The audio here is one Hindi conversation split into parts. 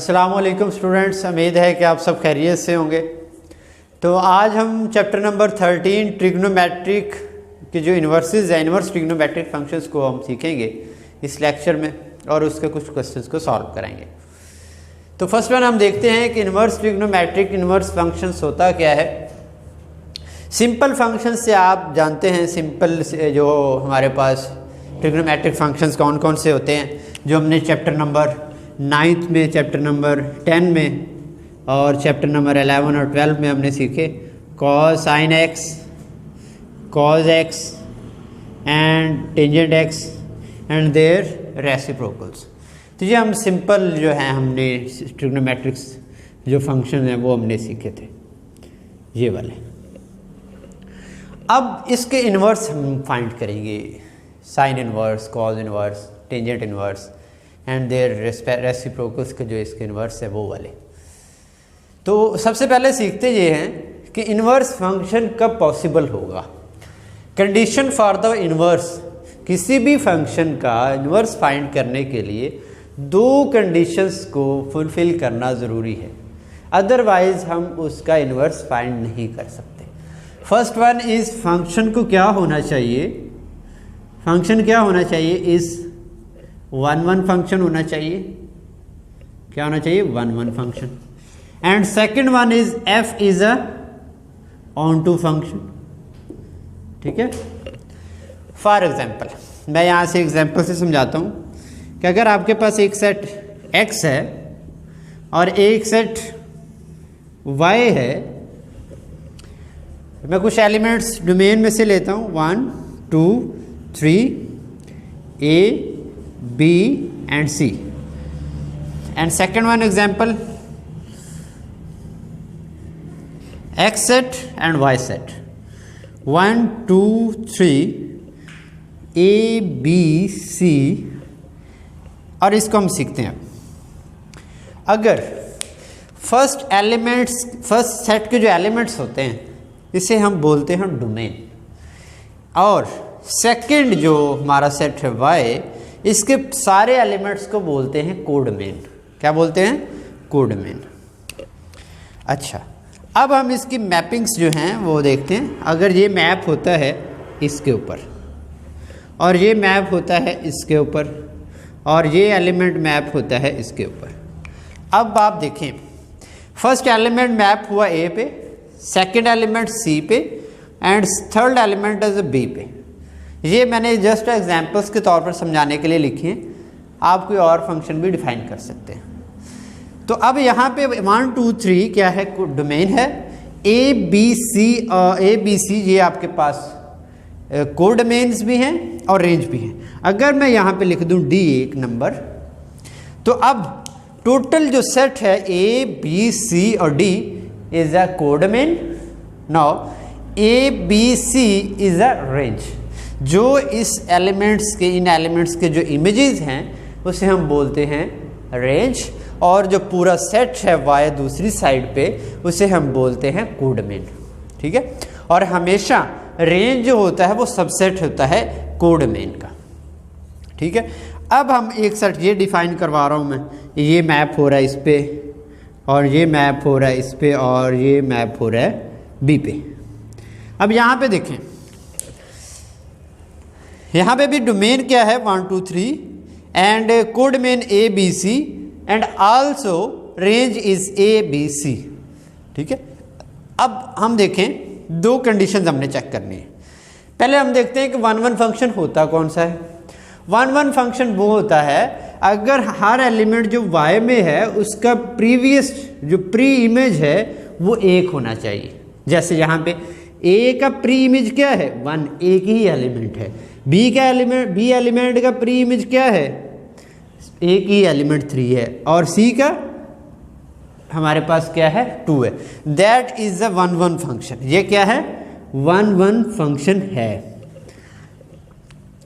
अस्सलाम वालेकुम स्टूडेंट्स, उम्मीद है कि आप सब खैरियत से होंगे। तो आज हम चैप्टर नंबर 13 ट्रिग्नोमेट्रिक के जो इन्वर्सेस है, इन्वर्स ट्रिग्नोमेट्रिक फंक्शंस को हम सीखेंगे इस लेक्चर में और उसके कुछ क्वेश्चंस को सॉल्व कराएंगे। तो फर्स्ट वन हम देखते हैं कि इन्वर्स ट्रिग्नोमेट्रिक इन्वर्स फंक्शंस होता क्या है। सिंपल फंक्शंस से आप जानते हैं, सिंपल जो हमारे पास ट्रिग्नोमेट्रिक फंक्शंस कौन कौन से होते हैं, जो हमने चैप्टर नंबर 9 में, चैप्टर नंबर 10 में और चैप्टर नंबर 11 और 12 में हमने सीखे। Cos sine X, cos X and tangent X and their reciprocals. तो ये हम सिंपल जो हैं हमने ट्रिग्नोमेट्रिक्स जो फंक्शन हैं वो हमने सीखे थे, ये वाले। अब इसके इन्वर्स हम फाइंड करेंगे, sine inverse, cos inverse, tangent inverse and their reciprocals के जो इसके इन्वर्स है वो वाले। तो सबसे पहले सीखते ये हैं कि इन्वर्स फंक्शन कब पॉसिबल होगा। कंडीशन फॉर द इन्वर्स, किसी भी फंक्शन का इन्वर्स फाइंड करने के लिए दो कंडीशंस को फुलफिल करना ज़रूरी है, अदरवाइज हम उसका इन्वर्स फाइंड नहीं कर सकते। फर्स्ट वन इज़ फंक्शन को क्या होना चाहिए, फंक्शन क्या होना चाहिए, इज़ वन वन फंक्शन होना चाहिए। क्या होना चाहिए? One one function. And second one is F is a onto function. ठीक है। फॉर एग्जाम्पल, मैं यहां से एग्जाम्पल से समझाता हूं कि अगर आपके पास एक सेट x है और एक सेट y है, मैं कुछ एलिमेंट्स डोमेन में से लेता हूं 1 2 3 A B and C, and second one example X set and Y set 1 2 3 A B C। और इसको हम सीखते हैं। अगर फर्स्ट एलिमेंट्स, फर्स्ट सेट के जो एलिमेंट्स होते हैं इसे हम बोलते हैं डोमेन, और सेकंड जो हमारा सेट है Y, इसके सारे एलिमेंट्स को बोलते हैं कोडोमेन। क्या बोलते हैं? कोडोमेन। अच्छा, अब हम इसकी मैपिंग्स जो हैं वो देखते हैं। अगर ये मैप होता है इसके ऊपर और ये मैप होता है इसके ऊपर और ये एलिमेंट मैप होता है इसके ऊपर। अब आप देखें, फर्स्ट एलिमेंट मैप हुआ A पे, सेकंड एलिमेंट C पे and third element is B पे। ये मैंने जस्ट एग्जांपल्स के तौर पर समझाने के लिए लिखे हैं, आप कोई और फंक्शन भी डिफाइन कर सकते हैं। तो अब यहाँ पे 1 2 3 क्या है? डोमेन है। ए बी सी ये आपके पास कोडोमेन्स भी हैं और रेंज भी हैं। अगर मैं यहाँ पे लिख दूँ D एक नंबर, तो अब टोटल जो सेट है A B C और D is a codomain. Now A B C is a range. जो इस एलिमेंट्स के, इन एलिमेंट्स के जो इमेजेस हैं उसे हम बोलते हैं रेंज, और जो पूरा सेट है Y दूसरी साइड पे उसे हम बोलते हैं कोडोमेन। ठीक है। और हमेशा रेंज जो होता है वो सबसेट होता है कोडोमेन का। ठीक है। अब हम एक सेट ये डिफाइन करवा रहा हूँ मैं, ये मैप हो रहा है इस पे और ये मैप हो रहा है इस पे और ये मैप हो रहा है B पे। अब यहाँ पे देखें, यहाँ पे भी डोमेन क्या है? 1 2 3 and codomain A B C and also range is A B C। ठीक है। अब हम देखें, दो कंडीशंस हमने चेक करनी है। पहले हम देखते हैं कि वन वन फंक्शन होता कौन सा है। वन वन फंक्शन वो होता है अगर हर एलिमेंट जो Y में है उसका प्रीवियस जो प्री इमेज है वो एक होना चाहिए। जैसे यहाँ पे A का प्री इमेज क्या है? 1, एक ही एलिमेंट है। B का एलिमेंट, B एलिमेंट का प्री इमेज क्या है? एक ही एलिमेंट 3 है, और C का हमारे पास क्या है? 2 है। That is a one one function. ये क्या है? वन वन फंक्शन है।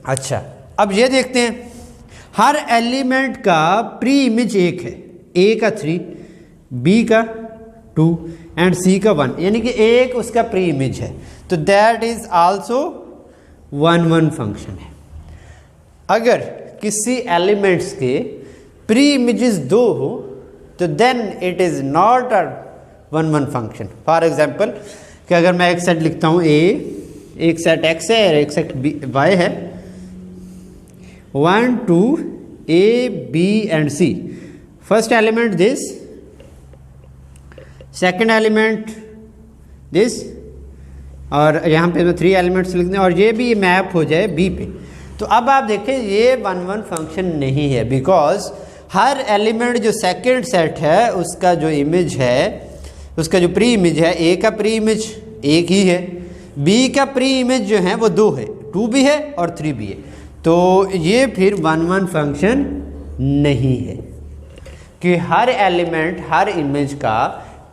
अच्छा, अब ये देखते हैं, हर एलिमेंट का प्री इमेज एक है। A का 3, B का 2 एंड C का 1, यानी कि एक उसका प्री इमेज है। तो that is also one one function है। अगर किसी एलिमेंट्स के प्री इमेजेस 2 हो तो then it is not a 1 1 function. For example कि अगर मैं एक सेट लिखता हूँ ए, एक सेट एक्स है और एक सेट वाई है, 1 2 A B and C, first element this, second element this, और यहाँ पे मैं 3 एलिमेंट्स लिख दें और ये भी मैप हो जाए बी पे। तो अब आप देखें ये 1 1 फंक्शन नहीं है, बिकॉज हर एलिमेंट जो सेकेंड सेट है उसका जो इमेज है, उसका जो प्री इमेज है, ए का प्री इमेज एक ही है, बी का प्री इमेज जो है वो 2 है, 2 भी है और 3 भी है। तो ये फिर 1 1 फंक्शन नहीं है कि हर एलिमेंट हर इमेज का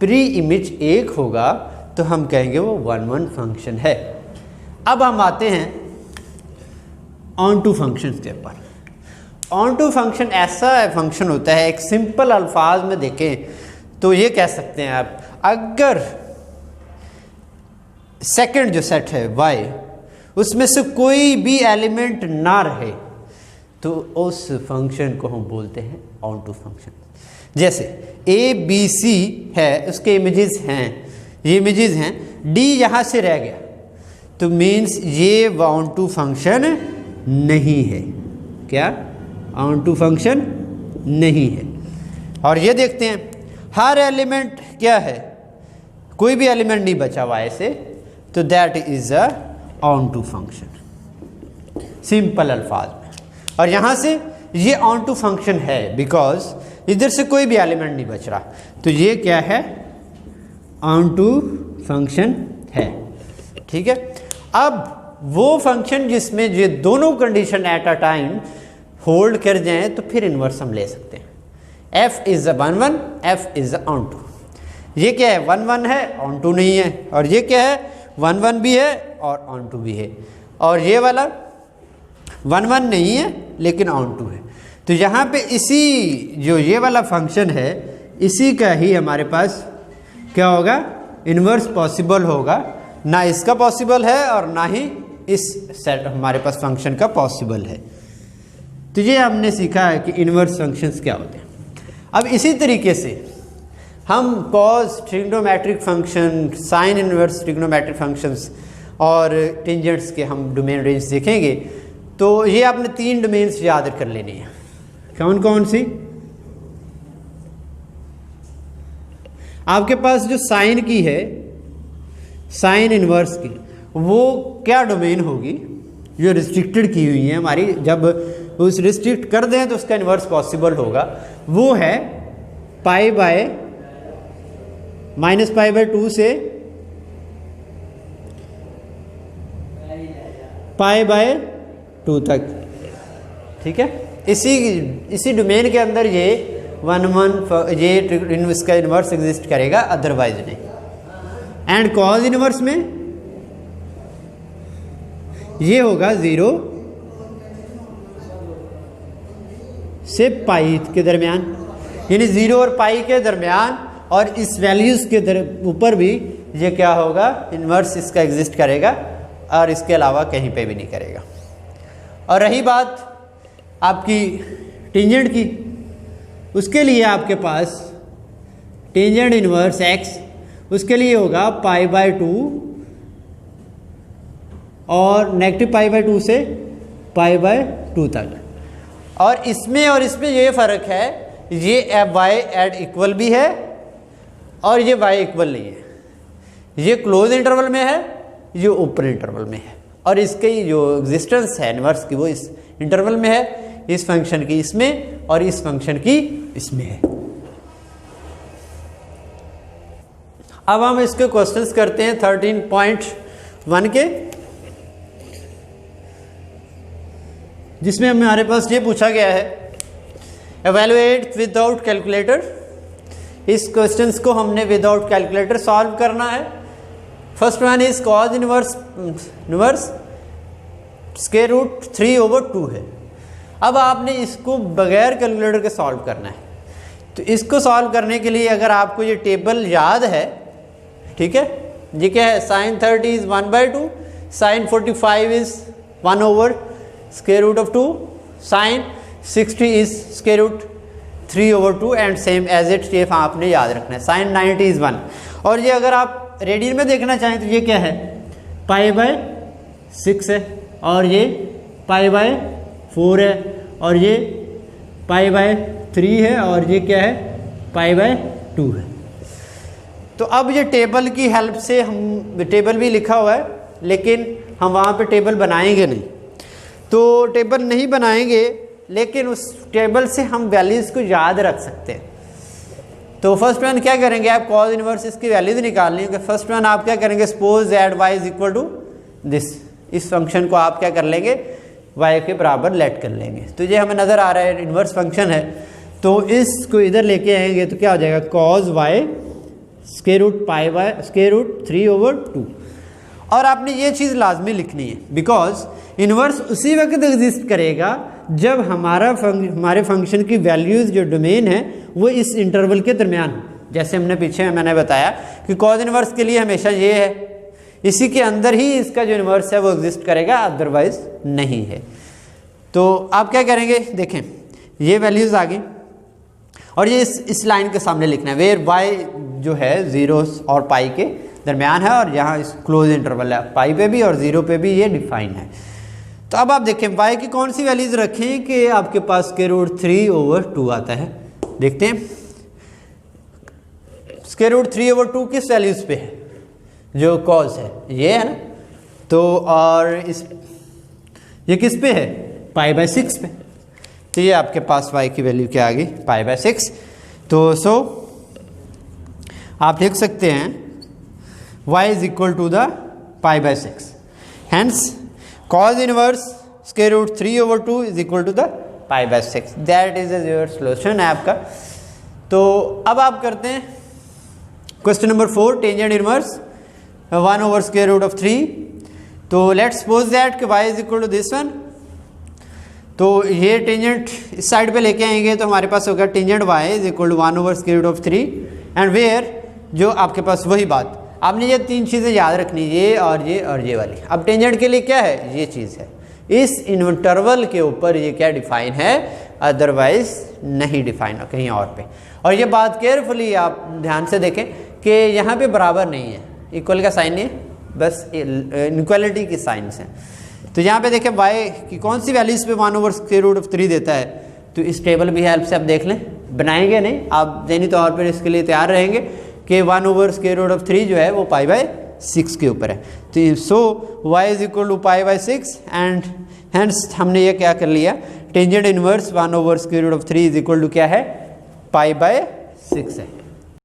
प्री इमेज एक होगा, तो हम कहेंगे वो 1 1 फंक्शन है। अब हम आते हैं ऑन टू फंक्शन के ऊपर। ऑन टू फंक्शन ऐसा फंक्शन होता है, एक सिंपल अल्फाज में देखें तो ये कह सकते हैं आप, अगर सेकंड जो सेट है y, उसमें से कोई भी एलिमेंट ना रहे तो उस फंक्शन को हम बोलते हैं ऑन टू फंक्शन। जैसे ए बी सी है, उसके इमेजेस हैं, ये इमेजेस हैं, डी यहाँ से रह गया तो मीन्स ये ऑन टू फंक्शन नहीं है। क्या? ऑन टू फंक्शन नहीं है। और ये देखते हैं हर एलिमेंट क्या है, कोई भी एलिमेंट नहीं बचा हुआ ऐसे, तो that is a onto function, simple अल्फाज में। और यहाँ से ये ऑन टू फंक्शन है बिकॉज इधर से कोई भी एलिमेंट नहीं बच रहा, तो ये क्या है? ऑन टू फंक्शन है। ठीक है। अब वो फंक्शन जिसमें ये दोनों condition at a time hold कर जाएं तो फिर इनवर्स हम ले सकते हैं। f is a 1 1, f is a onto. ये क्या है? 1 1 है, ऑन टू नहीं है। और ये क्या है? 1 1 भी है और ऑन टू भी है। और ये वाला 1 1 नहीं है लेकिन ऑन टू है। तो यहाँ पे इसी जो ये वाला फंक्शन है, इसी का ही हमारे पास क्या होगा? इन्वर्स पॉसिबल होगा। ना इसका पॉसिबल है और ना ही इस सेट हमारे पास फंक्शन का पॉसिबल है। तो ये हमने सीखा है कि इन्वर्स फंक्शंस क्या होते हैं। अब इसी तरीके से हम cos trigonometric function, sign inverse trigonometric functions और टेंजेंट्स के हम डोमेन रेंज देखेंगे। तो ये आपने 3 डोमेन्स याद कर लेनी है। कौन कौन सी? आपके पास जो साइन की है, साइन इन्वर्स की, वो क्या डोमेन होगी? जो रिस्ट्रिक्टेड की हुई है हमारी, जब उस रिस्ट्रिक्ट कर दें तो उसका इन्वर्स पॉसिबल होगा, वो है पाई बाय -π/2 से π/2 तक। ठीक है। इसी डोमेन के अंदर ये 1 1 ये इसका इन्वर्स एग्जिस्ट करेगा, अदरवाइज नहीं। एंड कॉज इन्वर्स में ये होगा 0 से पाई के दरमियान, यानी 0 और पाई के दरमियान, और इस वैल्यूज के ऊपर भी ये क्या होगा? इन्वर्स इसका एग्जिस्ट करेगा और इसके अलावा कहीं पे भी नहीं करेगा। और रही बात आपकी टेंजेंट की, उसके लिए आपके पास टेंजेंट इन्वर्स x, उसके लिए होगा π/2 और -π/2 से π/2 तक। और इसमें ये फ़र्क है, ये y एट इक्वल भी है और ये y इक्वल नहीं है। ये क्लोज इंटरवल में है, ये ओपन इंटरवल में है। और इसकी जो एग्जिस्टेंस है इन्वर्स की, वो इस इंटरवल में है, इस फंक्शन की इसमें और इस फंक्शन की इसमें है। अब हम इसके क्वेश्चंस करते हैं 13.1 के, जिसमें हमारे पास ये पूछा गया है एवेलुएट विदाउट कैलकुलेटर। इस क्वेश्चंस को हमने विदाउट कैलकुलेटर सॉल्व करना है। First one is cos inverse square root 3/2 है। अब आपने इसको बगैर कैलकुलेटर के सॉल्व करना है। तो इसको सॉल्व करने के लिए अगर आपको ये टेबल याद है, ठीक है, ये क्या है? Sine 30 is 1/2, sine 45 is 1/√2, sine 60 is √3 3/2 and same as it, ये आपने याद रखना है। Sine 90 is 1। और ये अगर आप रेडियन में देखना चाहें तो ये क्या है, π/6 है, और ये π/4 है, और ये π/3 है, और ये क्या है, π/2 है। तो अब ये टेबल की हेल्प से हम, टेबल भी लिखा हुआ है लेकिन हम वहाँ पे टेबल बनाएंगे नहीं, तो टेबल नहीं बनाएंगे लेकिन उस टेबल से हम वैल्यूज़ को याद रख सकते हैं। तो फर्स्ट वन क्या करेंगे, आप कॉज इनवर्स इसकी वैल्यूज निकालनी है। फर्स्ट वन आप क्या करेंगे, suppose that y is equal to this, इस फंक्शन को आप क्या कर लेंगे, y के बराबर लेट कर लेंगे। तो ये हमें नज़र आ रहा है इन्वर्स फंक्शन है, तो इसको इधर लेके आएंगे तो क्या हो जाएगा, कॉज y √3/2। और आपने ये चीज़ लाजमी लिखनी है, बिकॉज इन्वर्स उसी वक्त एग्जिस्ट करेगा जब हमारे फंक्शन की वैल्यूज़ जो डोमेन है वो इस इंटरवल के दरमियान हो। जैसे हमने पीछे मैंने बताया कि कॉज इन्वर्स के लिए हमेशा ये है, इसी के अंदर ही इसका जो इन्वर्स है वो एग्जिस्ट करेगा, अदरवाइज नहीं है। तो आप क्या करेंगे, देखें ये वैल्यूज़ आ गई और ये इस लाइन के सामने लिखना है, वेयर y जो है 0 और पाई के दरमियान है, और यहाँ इस क्लोज इंटरवल है, पाई पे भी और 0 पे भी ये डिफाइन है। तो अब आप देखें y की कौन सी वैल्यूज रखें कि आपके पास √3/2 आता है। देखते हैं √3/2 किस वैल्यूज पे है, जो कॉज है ये है ना, तो और इस ये किस पे है, π/6 पे। तो ये आपके पास y की वैल्यू क्या आ गई, π/6। तो सो आप लिख सकते हैं y is equal to the π/6, hence cos inverse √3/2 is equal to the π/6। That is your solution है आपका। तो अब आप करते हैं क्वेश्चन नंबर 4, टेंजेंट इनवर्स 1/√3। तो लेट्स सपोज दैट कि y is equal to this one. तो ये टेंजेंट इस साइड पे लेके आएंगे तो हमारे पास होगा tangent y is equal to 1/√3 and where, जो आपके पास वही बात, आपने ये तीन चीज़ें याद रखनी, ये और ये और ये वाली। अब टेंजेंट के लिए क्या है, ये चीज़ है, इस इंटरवल के ऊपर ये क्या डिफाइन है, अदरवाइज नहीं डिफाइन है कहीं और पे। और ये बात केयरफुली आप ध्यान से देखें कि यहाँ पे बराबर नहीं है, इक्वल का साइन नहीं है, बस इनक्वालिटी की साइंस है। तो यहाँ पे देखें y की कौन सी वैल्यूज पे 1/√3 देता है, तो इस टेबल की हेल्प से आप देख लें, बनाएंगे नहीं, आप ज़हनी तौर पर इसके लिए तैयार रहेंगे कि 1/√3 जो है वो π/6 के ऊपर है। तो so y is equal to π/6 and hence हमने ये क्या कर लिया, tangent inverse 1/√3 is equal to क्या है, π/6 है।